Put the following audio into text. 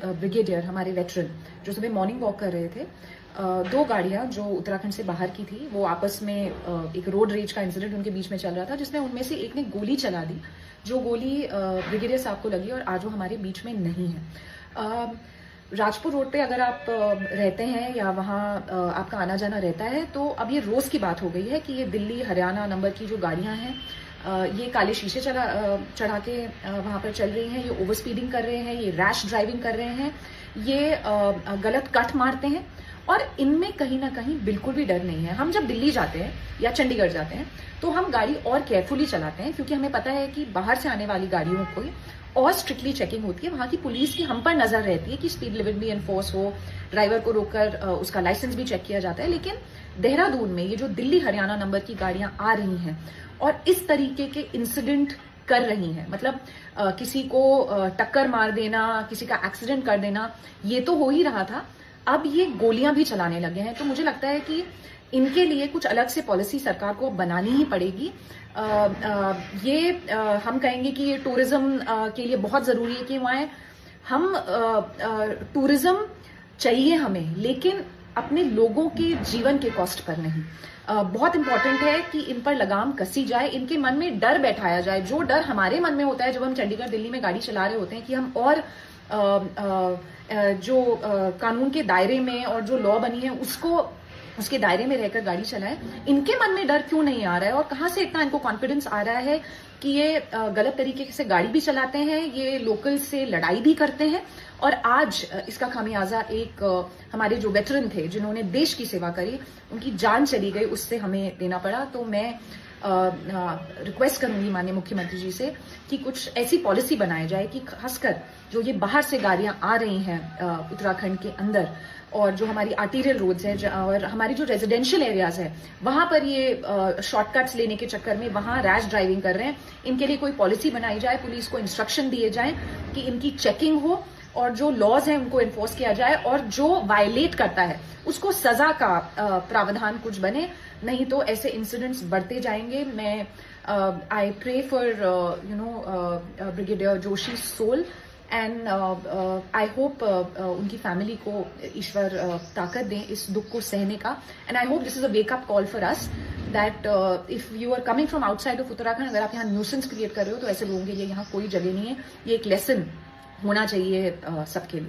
Brigadier हमारे veteran जो सुबह मॉर्निंग वॉक कर रहे थे, दो गाड़ियां जो उत्तराखंड से बाहर की थी, वो आपस में एक रोड रेज का इंसिडेंट उनके बीच में चल रहा था, जिसमें उनमें से एक ने गोली चला दी, जो गोली ब्रिगेडियर साहब को लगी और आज वो हमारे बीच में नहीं है। राजपुर रोड पे अगर आप रहते हैं या वहाँ आपका आना जाना रहता है, तो अब ये रोज की बात हो गई है कि ये दिल्ली हरियाणा नंबर की जो गाड़ियां हैं, ये काले शीशे चढ़ा के वहां पर चल रही हैं, ये ओवर स्पीडिंग कर रहे हैं, ये रैश ड्राइविंग कर रहे हैं, ये गलत कट मारते हैं और इनमें कहीं ना कहीं बिल्कुल भी डर नहीं है। हम जब दिल्ली जाते हैं या चंडीगढ़ जाते हैं तो हम गाड़ी और केयरफुली चलाते हैं, क्योंकि हमें पता है कि बाहर से आने वाली गाड़ियों को और स्ट्रिक्टली चेकिंग होती है। वहां की पुलिस की हम पर नजर रहती है कि स्पीड लिमिट भी एनफोर्स हो, ड्राइवर को रोककर उसका लाइसेंस भी चेक किया जाता है। लेकिन देहरादून में ये जो दिल्ली हरियाणा नंबर की गाड़ियां आ रही हैं और इस तरीके के इंसिडेंट कर रही हैं, मतलब किसी को टक्कर मार देना, किसी का एक्सीडेंट कर देना, ये तो हो ही रहा था, अब ये गोलियां भी चलाने लगे हैं। तो मुझे लगता है कि इनके लिए कुछ अलग से पॉलिसी सरकार को बनानी ही पड़ेगी। हम कहेंगे कि ये टूरिज्म के लिए बहुत जरूरी है कि वहां हम टूरिज्म चाहिए हमें, लेकिन अपने लोगों के जीवन के कॉस्ट पर नहीं। बहुत इंपॉर्टेंट है कि इन पर लगाम कसी जाए, इनके मन में डर बैठाया जाए, जो डर हमारे मन में होता है जब हम चंडीगढ़ दिल्ली में गाड़ी चला रहे होते हैं कि हम और जो कानून के दायरे में और जो लॉ बनी है उसके दायरे में रहकर गाड़ी चलाएं। इनके मन में डर क्यों नहीं आ रहा है और कहां से इतना इनको कॉन्फिडेंस आ रहा है कि ये गलत तरीके से गाड़ी भी चलाते हैं, ये लोकल से लड़ाई भी करते हैं। और आज इसका खामियाजा एक हमारे जो वेटरन थे जिन्होंने देश की सेवा करी, उनकी जान चली गई, उससे हमें देना पड़ा। तो मैं रिक्वेस्ट करूंगी माननीय मुख्यमंत्री जी से कि कुछ ऐसी पॉलिसी बनाई जाए कि खासकर जो ये बाहर से गाड़ियां आ रही हैं उत्तराखंड के अंदर, और जो हमारी आर्टीरियल रोड्स है और हमारी जो रेजिडेंशियल एरियाज है, वहां पर ये शॉर्टकट्स लेने के चक्कर में वहां रैश ड्राइविंग कर रहे हैं। इनके लिए कोई पॉलिसी बनाई जाए, पुलिस को इंस्ट्रक्शन दिए जाए कि इनकी चेकिंग हो और जो लॉज हैं उनको एनफोर्स किया जाए, और जो वायलेट करता है उसको सजा का प्रावधान कुछ बने, नहीं तो ऐसे इंसिडेंट्स बढ़ते जाएंगे। मैं I pray for brigadier Joshi soul and I hope उनकी फैमिली को ईश्वर ताकत दें इस दुख को सहने का। And I hope this is a wake up call for us that if you are coming from outside of Uttarakhand, अगर आप यहाँ न्यूसेंस क्रिएट कर रहे हो तो ऐसे लोगों के लिए यहाँ कोई जगह नहीं है। ये एक लेसन होना चाहिए सबके लिए।